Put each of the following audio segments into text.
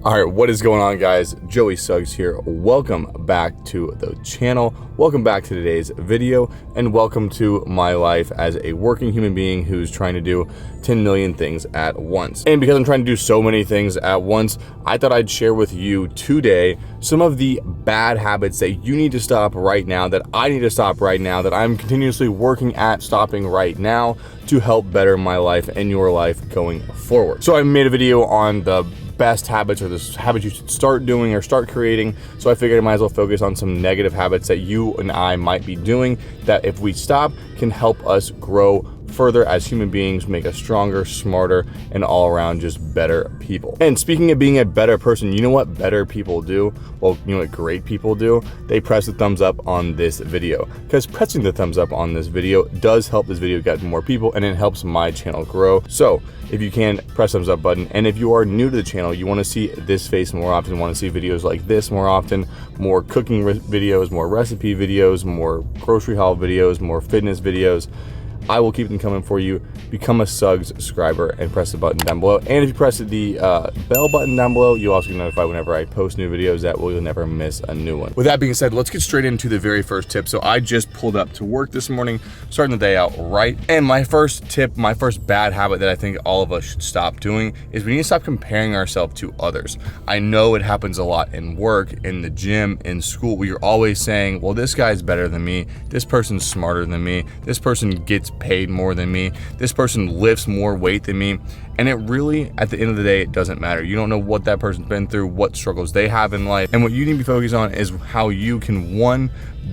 All right, what is going on, guys? Joey Suggs here. Welcome back to the channel. Welcome back to today's video, and welcome to my life as a working human being who's trying to do 10 million things at once. And because I'm trying to do so many things at once, I thought I'd share with you today some of the bad habits that you need to stop right now, that I need to stop right now, that I'm continuously working at stopping right now to help better my life and your life going forward. So I made a video on the best habits, or the habits you should start doing or start creating. So I figured I might as well focus on some negative habits that you and I might be doing that, if we stop, can help us grow further as human beings, make us stronger, smarter, and all around just better people. And speaking of being a better person, you know what better people do? Well, you know what great people do? They press the thumbs up on this video, because pressing the thumbs up on this video does help this video get to more people, and it helps my channel grow. So if you can, press thumbs up button. And if you are new to the channel, you want to see this face more often, want to see videos like this more often, more cooking videos, more recipe videos, more grocery haul videos, more fitness videos, I will keep them coming for you. Become a Suggs subscriber and press the button down below. And if you press the bell button down below, you'll also get notified whenever I post new videos. That way you'll never miss a new one. With that being said, let's get straight into the very first tip. So I just pulled up to work this morning, starting the day out right. And my first tip, my first bad habit that I think all of us should stop doing is we need to stop comparing ourselves to others. I know it happens a lot in work, in the gym, in school, where you're always saying, well, this guy's better than me. This person's smarter than me. This person gets paid more than me. This person lifts more weight than me. And it really, at the end of the day, it doesn't matter. You don't know what that person's been through, what struggles they have in life. And what you need to be focused on is how you can, one,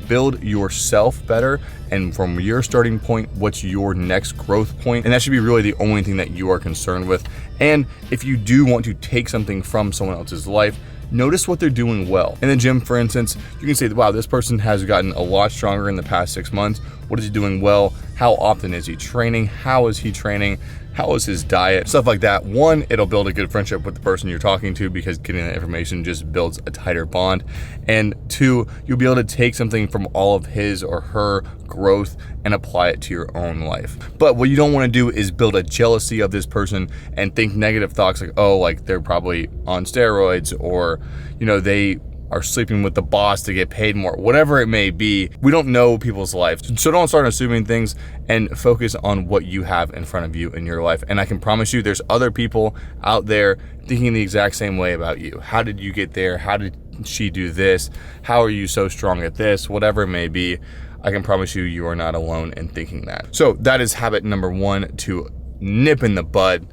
build yourself better, and from your starting point, what's your next growth point. And that should be really the only thing that you are concerned with. And if you do want to take something from someone else's life, notice what they're doing well. In the gym, for instance, you can say, wow, this person has gotten a lot stronger in the past 6 months. What is he doing well? How often is he training? How is he training? How is his diet? Stuff like that. One, it'll build a good friendship with the person you're talking to, because getting that information just builds a tighter bond. And two, you'll be able to take something from all of his or her growth and apply it to your own life. But what you don't want to do is build a jealousy of this person and think negative thoughts like, oh, like they're probably on steroids, or, you know, they are sleeping with the boss to get paid more, whatever it may be. We don't know people's lives. So don't start assuming things, and focus on what you have in front of you in your life. And I can promise you there's other people out there thinking the exact same way about you. How did you get there? How did she do this? How are you so strong at this? Whatever it may be, I can promise you, you are not alone in thinking that. So that is habit number one to nip in the bud.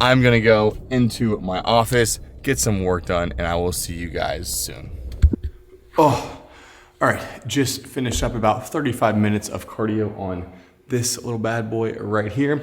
I'm gonna go into my office, get some work done, and I will see you guys soon. Oh, all right, just finished up about 35 minutes of cardio on this little bad boy right here.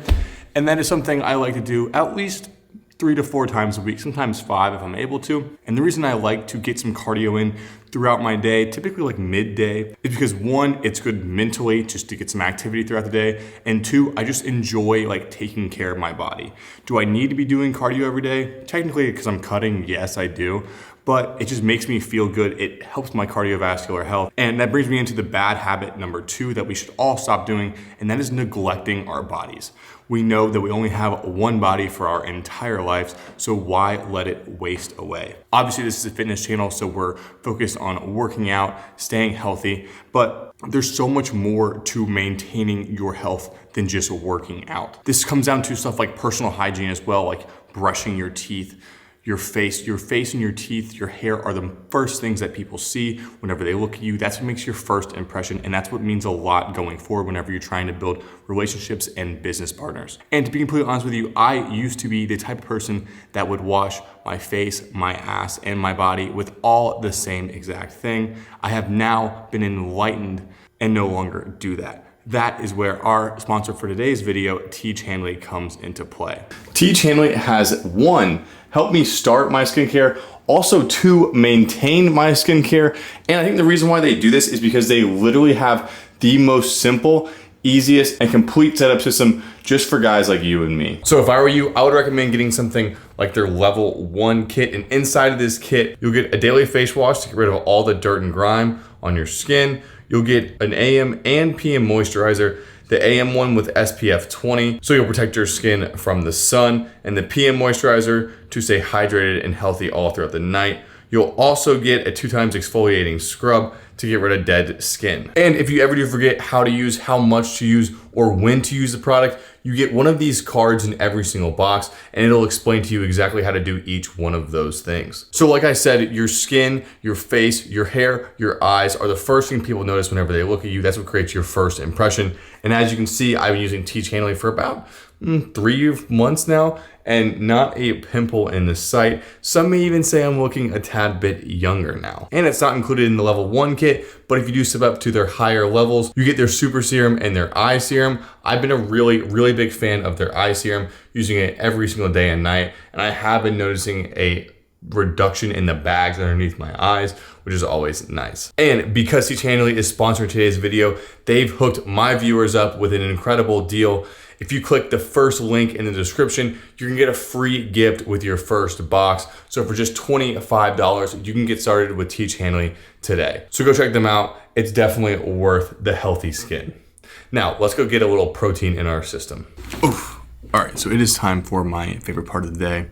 And that is something I like to do at least 3 to 4 times a week, sometimes 5 if I'm able to. And the reason I like to get some cardio in throughout my day, typically like midday, is because one, it's good mentally just to get some activity throughout the day. And two, I just enjoy like taking care of my body. Do I need to be doing cardio every day? Technically, because I'm cutting, yes, I do. But it just makes me feel good. It helps my cardiovascular health. And that brings me into the bad habit number 2 that we should all stop doing, and that is neglecting our bodies. We know that we only have one body for our entire lives, so why let it waste away? Obviously, this is a fitness channel, so we're focused on working out, staying healthy, but there's so much more to maintaining your health than just working out. This comes down to stuff like personal hygiene as well, like brushing your teeth. Your face and your teeth, your hair are the first things that people see whenever they look at you. That's what makes your first impression, and that's what means a lot going forward whenever you're trying to build relationships and business partners. And to be completely honest with you, I used to be the type of person that would wash my face, my ass, and my body with all the same exact thing. I have now been enlightened and no longer do that. That is where our sponsor for today's video, Teach Hanley, comes into play. Teach Hanley has, one, helped me start my skincare, also 2, maintain my skincare. And I think the reason why they do this is because they literally have the most simple, easiest, and complete setup system just for guys like you and me. So if I were you, I would recommend getting something like their level 1 kit. And inside of this kit, you'll get a daily face wash to get rid of all the dirt and grime on your skin. You'll get an AM and PM moisturizer The AM one with SPF 20, so you'll protect your skin from the sun, and the PM moisturizer to stay hydrated and healthy all throughout the night. You'll also get a 2 times exfoliating scrub to get rid of dead skin. And if you ever do forget how to use, how much to use, or when to use the product, you get one of these cards in every single box, and it'll explain to you exactly how to do each one of those things. So like I said, your skin, your face, your hair, your eyes are the first thing people notice whenever they look at you. That's what creates your first impression. And as you can see, I've been using Teach Handling for about 3 months now, and not a pimple in the sight. Some may even say I'm looking a tad bit younger now. And it's not included in the level 1 kit, but if you do step up to their higher levels, you get their super serum and their eye serum. I've been a really big fan of their eye serum, using it every single day and night, and I have been noticing a reduction in the bags underneath my eyes, which is always nice. And because Teach Handling is sponsoring today's video, they've hooked my viewers up with an incredible deal. If you click the first link in the description, you can get a free gift with your first box. So for just $25, you can get started with Teach Handling today. So go check them out. It's definitely worth the healthy skin. Now, let's go get a little protein in our system. Oof. All right, so it is time for my favorite part of the day.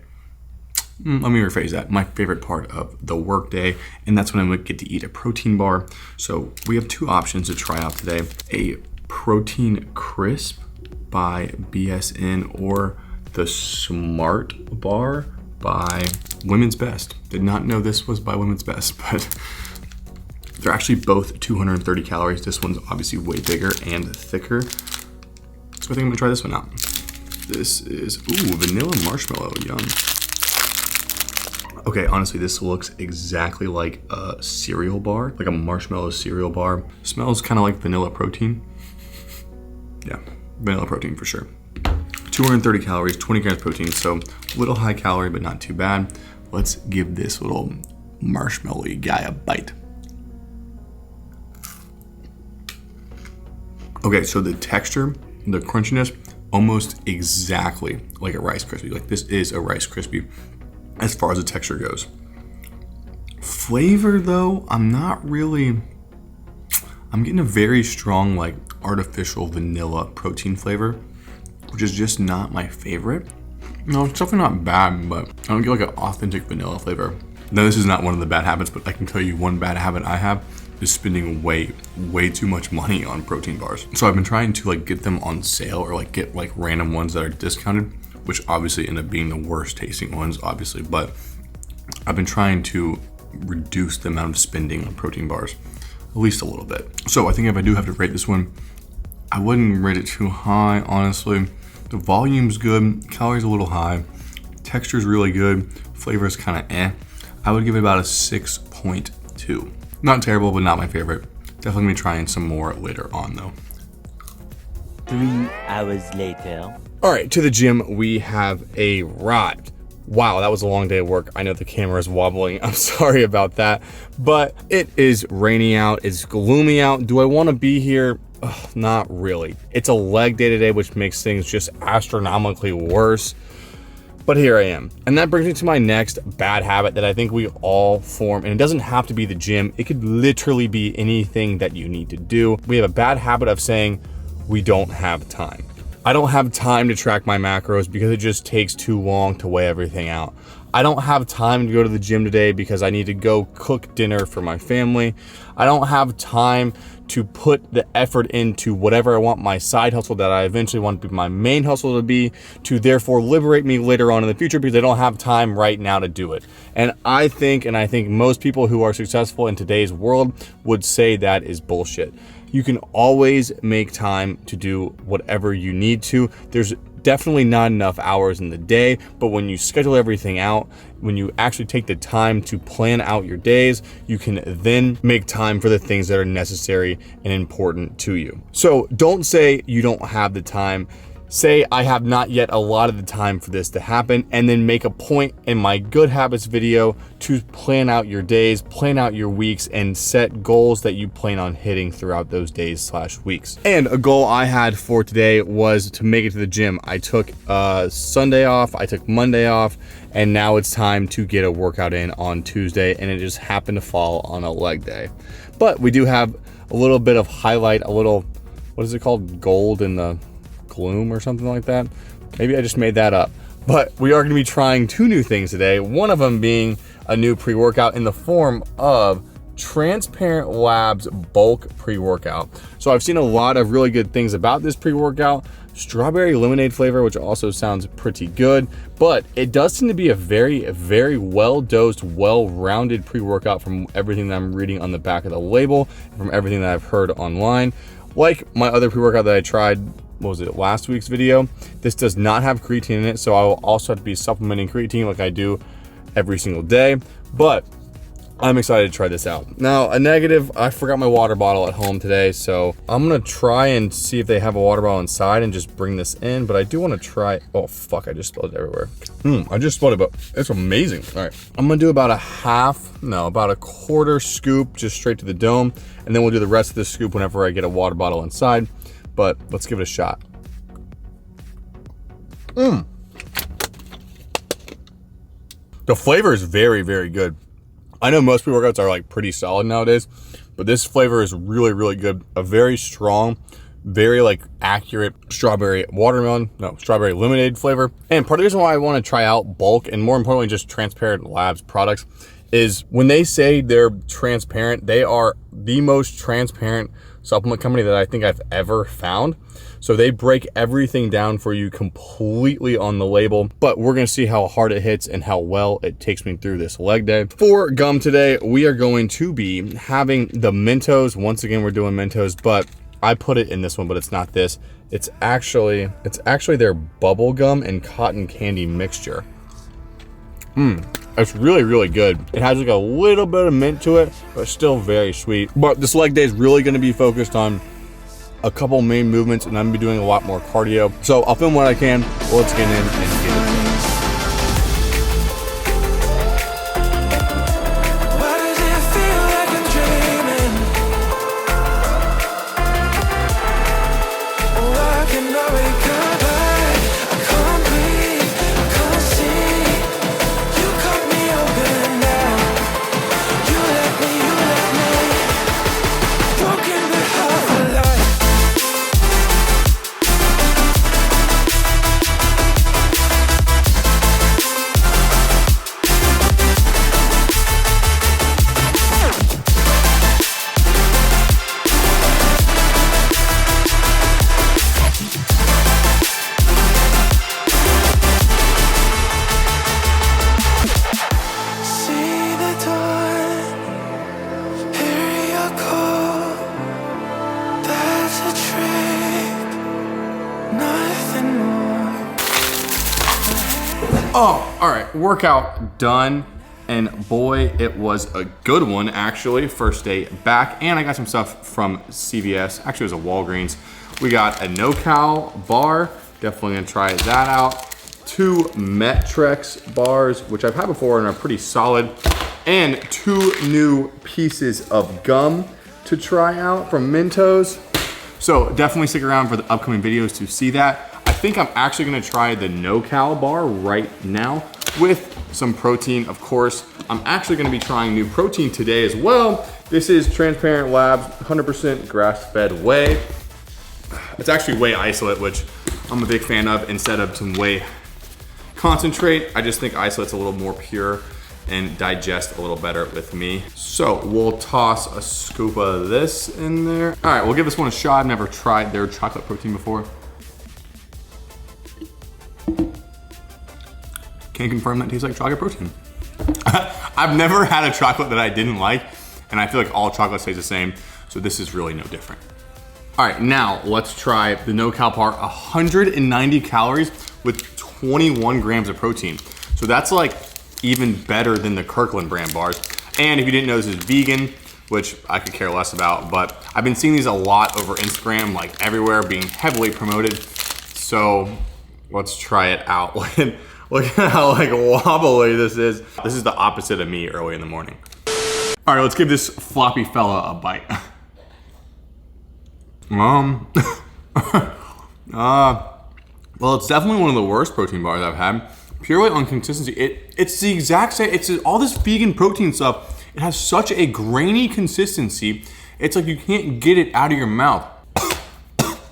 Let me rephrase that. My favorite part of the work day, and that's when I would get to eat a protein bar. So we have 2 options to try out today. A protein crisp by BSN or the Smart Bar by Women's Best. Did not know this was by Women's Best, but they're actually both 230 calories. This one's obviously way bigger and thicker. So I think I'm gonna try this one out. This is, ooh, vanilla marshmallow, yum. Okay, honestly, this looks exactly like a cereal bar, like a marshmallow cereal bar. Smells kind of like vanilla protein. Yeah, vanilla protein for sure. 230 calories, 20 grams protein, so a little high calorie, but not too bad. Let's give this little marshmallowy guy a bite. Okay, so the texture, the crunchiness, almost exactly like a Rice Krispie. Like this is a Rice Krispie as far as the texture goes. Flavor though, I'm getting a very strong like artificial vanilla protein flavor, which is just not my favorite. No, it's definitely not bad, but I don't get like an authentic vanilla flavor. Now this is not one of the bad habits, but I can tell you one bad habit I have is spending way too much money on protein bars. So I've been trying to like get them on sale or like get like random ones that are discounted, which obviously end up being the worst tasting ones, obviously, but I've been trying to reduce the amount of spending on protein bars, at least a little bit. So I think if I do have to rate this one, I wouldn't rate it too high, honestly. The volume's good, calories a little high, texture's really good, flavor's kind of eh. I would give it about a 6.2. Not terrible, but not my favorite. Definitely gonna be trying some more later on though. 3 hours later. All right, to the gym we have arrived. Wow, that was a long day of work. I know the camera is wobbling. I'm sorry about that, but it is rainy out. It's gloomy out. Do I want to be here? Ugh, not really. It's a leg day today, which makes things just astronomically worse. But here I am. And that brings me to my next bad habit that I think we all form. And it doesn't have to be the gym. It could literally be anything that you need to do. We have a bad habit of saying we don't have time. I don't have time to track my macros because it just takes too long to weigh everything out. I don't have time to go to the gym today because I need to go cook dinner for my family. I don't have time to put the effort into whatever I want my side hustle that I eventually want to be my main hustle to be, to therefore liberate me later on in the future because I don't have time right now to do it. And I think most people who are successful in today's world would say that is bullshit. You can always make time to do whatever you need to. There's definitely not enough hours in the day, but when you schedule everything out, when you actually take the time to plan out your days, you can then make time for the things that are necessary and important to you. So don't say you don't have the time. Say I have not yet allotted the time for this to happen, and then make a point in my good habits video to plan out your days, plan out your weeks, and set goals that you plan on hitting throughout those days / weeks. And a goal I had for today was to make it to the gym. I took Sunday off, I took Monday off, and now it's time to get a workout in on Tuesday, and it just happened to fall on a leg day. But we do have a little bit of highlight, a little what is it called? Gold in the gloom or something like that. Maybe I just made that up. But we are going to be trying 2 new things today. One of them being a new pre-workout in the form of Transparent Labs bulk pre-workout. So I've seen a lot of really good things about this pre-workout. Strawberry lemonade flavor, which also sounds pretty good, but it does seem to be a very, very well-dosed, well-rounded pre-workout from everything that I'm reading on the back of the label, and from everything that I've heard online. Like my other pre-workout that I tried, what was it, last week's video, this does not have creatine in it, so I will also have to be supplementing creatine like I do every single day, but I'm excited to try this out. Now, a negative, I forgot my water bottle at home today, so I'm gonna try and see if they have a water bottle inside and just bring this in, but I do wanna try, oh fuck, I just spilled it everywhere. I just spilled it, but it's amazing. All right, I'm gonna do about about a quarter scoop just straight to the dome, and then we'll do the rest of the scoop whenever I get a water bottle inside, but let's give it a shot. The flavor is very, very good. I know most pre-workouts are like pretty solid nowadays, but this flavor is really, really good. A very strong, very like accurate strawberry lemonade flavor. And part of the reason why I want to try out bulk and more importantly, just Transparent Labs products is when they say they're transparent, they are the most transparent supplement company that I think I've ever found. So they break everything down for you completely on the label, but we're gonna see how hard it hits and how well it takes me through this leg day. For gum today, we are going to be having the Mentos. Once again, we're doing Mentos, but I put it in this one, but it's not this. It's actually their bubble gum and cotton candy mixture. It's really, really good. It has like a little bit of mint to it, but still very sweet. But this leg day is really gonna be focused on a couple main movements, and I'm gonna be doing a lot more cardio. So I'll film what I can. Let's get in and get it. Oh, all right, workout done. And boy, it was a good one actually. First day back, and I got some stuff from CVS. Actually, it was a Walgreens. We got a no-cal bar. Definitely gonna try that out. 2 Metrex bars, which I've had before and are pretty solid. And 2 new pieces of gum to try out from Mentos. So definitely stick around for the upcoming videos to see that. I think I'm actually gonna try the no-cal bar right now with some protein, of course. I'm actually gonna be trying new protein today as well. This is Transparent Labs 100% grass-fed whey. It's actually whey isolate, which I'm a big fan of instead of some whey concentrate. I just think isolate's a little more pure and digest a little better with me. So we'll toss a scoop of this in there. All right, we'll give this one a shot. I've never tried their chocolate protein before. Can't confirm that tastes like chocolate protein. I've never had a chocolate that I didn't like, and I feel like all chocolate tastes the same, so this is really no different. All right, now let's try the no-cal bar, 190 calories with 21 grams of protein. So that's like even better than the Kirkland brand bars. And if you didn't know, this is vegan, which I could care less about, but I've been seeing these a lot over Instagram, like everywhere, being heavily promoted. So let's try it out. Look at how like wobbly this is. This is the opposite of me early in the morning. All right, let's give this floppy fella a bite. Well, it's definitely one of the worst protein bars I've had. Purely on consistency, it's the exact same. It's all this vegan protein stuff. It has such a grainy consistency. It's like you can't get it out of your mouth.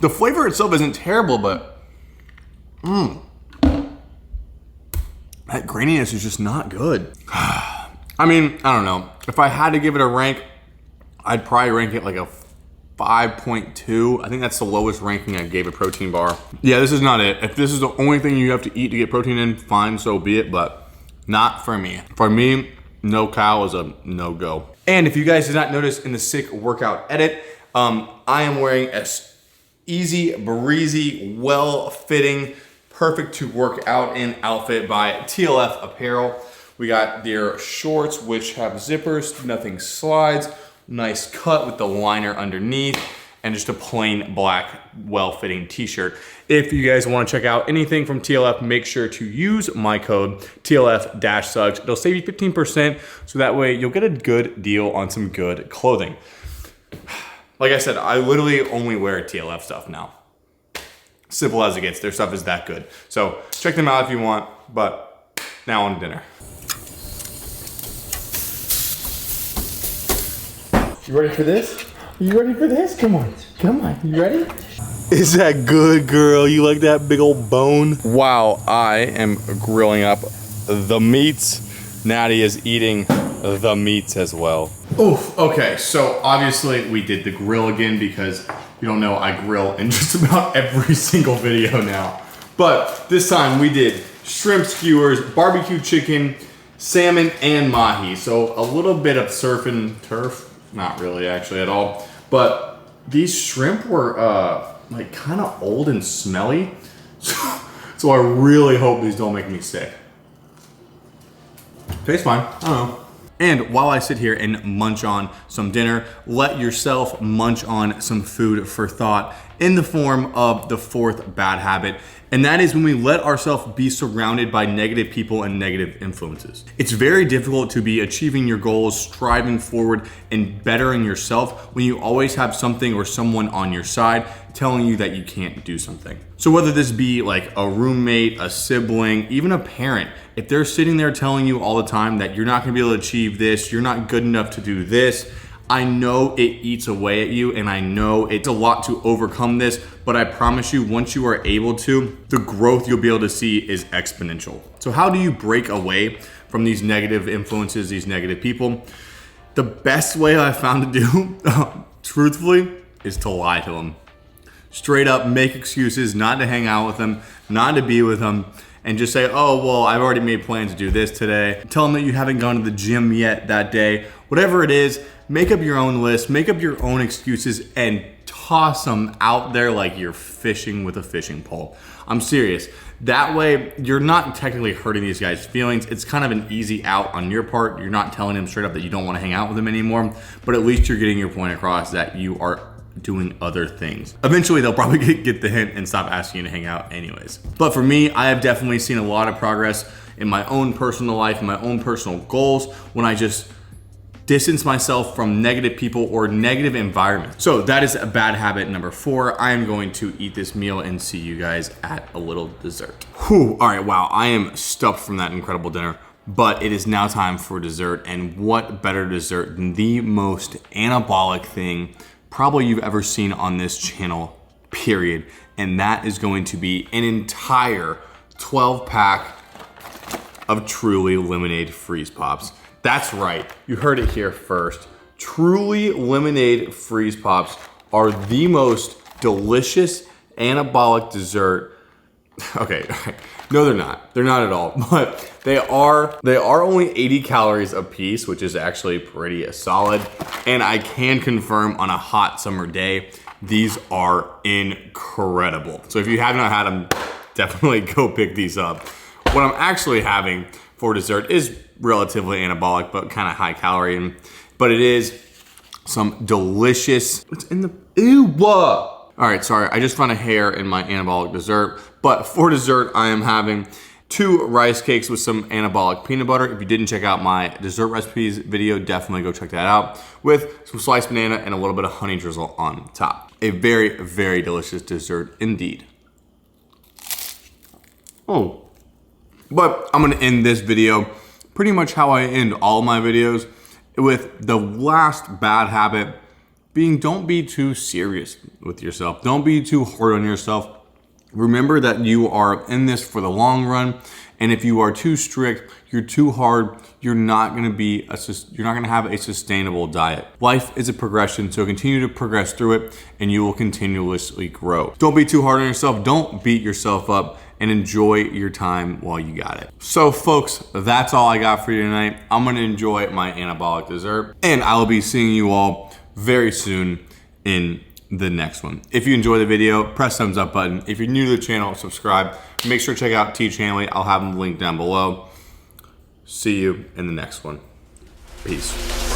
The flavor itself isn't terrible, but that graininess is just not good. I mean, I don't know. If I had to give it a rank, I'd probably rank it like a 5.2. I think that's the lowest ranking I gave a protein bar. Yeah, this is not it. If this is the only thing you have to eat to get protein in, fine, so be it, but not for me. For me, no cow is a no-go. And if you guys did not notice in the sick workout edit, I am wearing a easy, breezy, well-fitting, perfect to work out in outfit by TLF Apparel. We got their shorts, which have zippers, nothing slides, nice cut with the liner underneath, and just a plain black, well-fitting t-shirt. If you guys wanna check out anything from TLF, make sure to use my code TLF-Suggs. It'll save you 15%, so that way you'll get a good deal on some good clothing. Like I said, I literally only wear TLF stuff now. Simple as it gets, their stuff is that good. So check them out if you want, but now on to dinner. You ready for this? You ready for this? Come on, come on, you ready? Is that good, girl? You like that big old bone? Wow, I am grilling up the meats. Natty is eating the meats as well. Oof, okay, so obviously we did the grill again because you don't know I grill in just about every single video now. But this time we did shrimp skewers, barbecue chicken, salmon, and mahi. So a little bit of surf and turf. Not really actually at all. But these shrimp were like kind of old and smelly. So I really hope these don't make me sick. Tastes fine, I don't know. And while I sit here and munch on some dinner, let yourself munch on some food for thought in the form of the fourth bad habit. And that is when we let ourselves be surrounded by negative people and negative influences. It's very difficult to be achieving your goals, striving forward, and bettering yourself when you always have something or someone on your side telling you that you can't do something. So whether this be like a roommate, a sibling, even a parent, if they're sitting there telling you all the time that you're not gonna be able to achieve this, you're not good enough to do this, I know it eats away at you, and I know it's a lot to overcome this, but I promise you, once you are able to, the growth you'll be able to see is exponential. So how do you break away from these negative influences, these negative people? The best way I've found to do, truthfully, is to lie to them. Straight up make excuses not to hang out with them, not to be with them, and just say, oh, well, I've already made plans to do this today. Tell them that you haven't gone to the gym yet that day. Whatever it is, make up your own list, make up your own excuses, and toss them out there like you're fishing with a fishing pole. I'm serious. That way, you're not technically hurting these guys' feelings. It's kind of an easy out on your part. You're not telling them straight up that you don't want to hang out with them anymore, but at least you're getting your point across that you are doing other things. Eventually, they'll probably get the hint and stop asking you to hang out anyways. But for me, I have definitely seen a lot of progress in my own personal life, my own personal goals, when I just distance myself from negative people or negative environments. So that is a bad habit number 4. I am going to eat this meal and see you guys at a little dessert. Whew, all right, wow, I am stuffed from that incredible dinner, but it is now time for dessert, and what better dessert than the most anabolic thing probably you've ever seen on this channel, period. And that is going to be an entire 12-pack of Truly Lemonade Freeze Pops. That's right, you heard it here first. Truly Lemonade Freeze Pops are the most delicious anabolic dessert. Okay, no they're not. They're not at all, but they are only 80 calories a piece, which is actually pretty solid. And I can confirm on a hot summer day, these are incredible. So if you have not had them, definitely go pick these up. What I'm actually having for dessert is relatively anabolic, but kind of high calorie, but it is some delicious, what's in the, ew, all right, sorry, I just found a hair in my anabolic dessert, but for dessert, I am having 2 rice cakes with some anabolic peanut butter. If you didn't check out my dessert recipes video, definitely go check that out, with some sliced banana and a little bit of honey drizzle on top. A very, very delicious dessert indeed. Oh. But I'm gonna end this video pretty much how I end all my videos, with the last bad habit don't be too serious with yourself. Don't be too hard on yourself. Remember that you are in this for the long run, and if you are too strict, you're too hard, you're not going to have a sustainable diet. Life is a progression, so continue to progress through it and you will continuously grow. Don't be too hard on yourself. Don't beat yourself up, and enjoy your time while you got it. So folks, that's all I got for you tonight. I'm going to enjoy my anabolic dessert, and I will be seeing you all very soon in the next one. If you enjoy the video, press thumbs up button. If you're new to the channel, subscribe. Make sure to check out T Chanley. I'll have them linked down below. See you in the next one. Peace.